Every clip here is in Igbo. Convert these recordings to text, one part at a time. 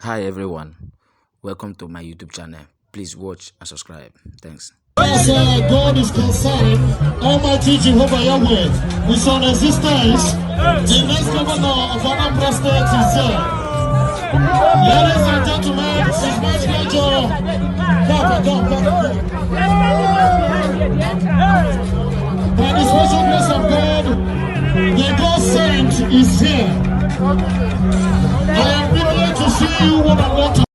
Hi everyone, welcome to my YouTube channel. Please watch and subscribe. Thanks. As God is concerned, Almighty Jehovah Yahweh, with son existence, the next governor of Anambra State is here. Ladies and gentlemen, it's my pleasure. By the special grace of God, the God sent is here. I am privileged to see you one on one.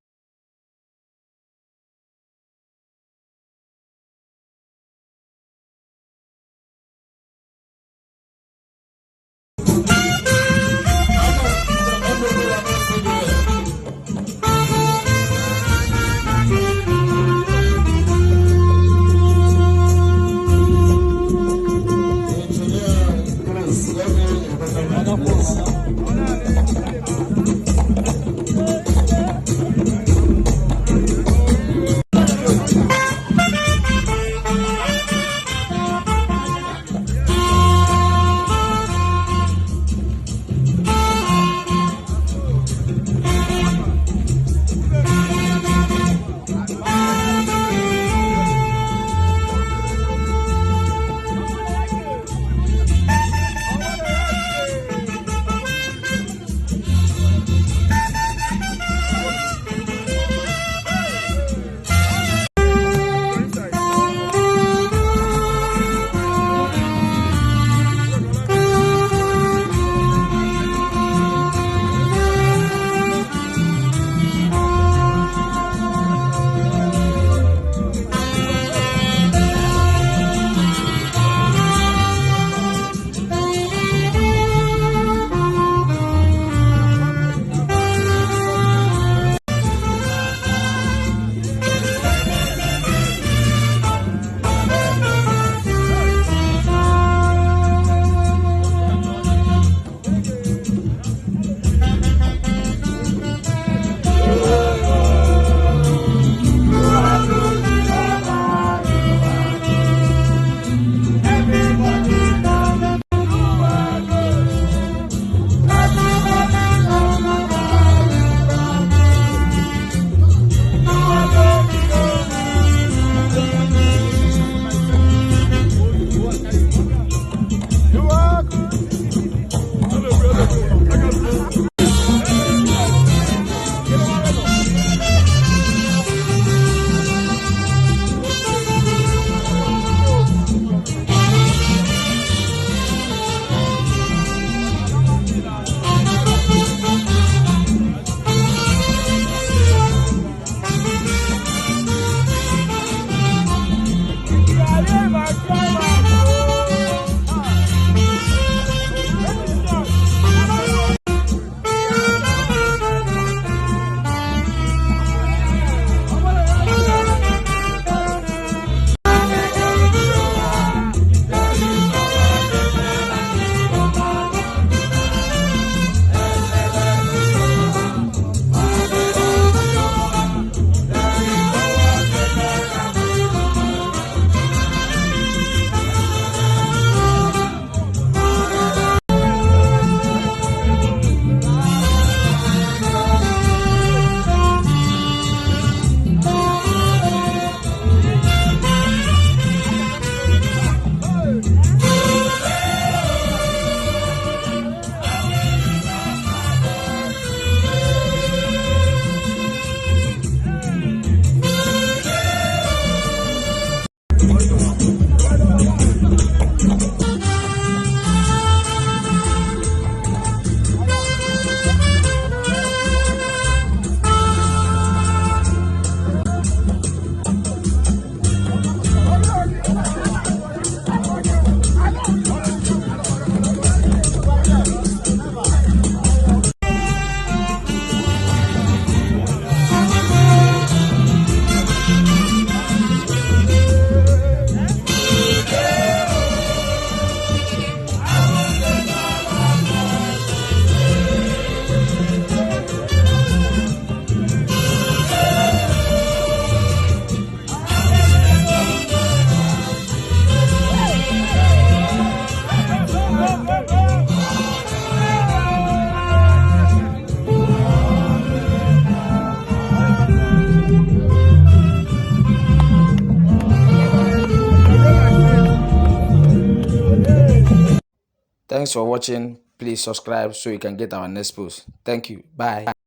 Thanks for watching. Please subscribe so you can get our next post. Thank you. Bye.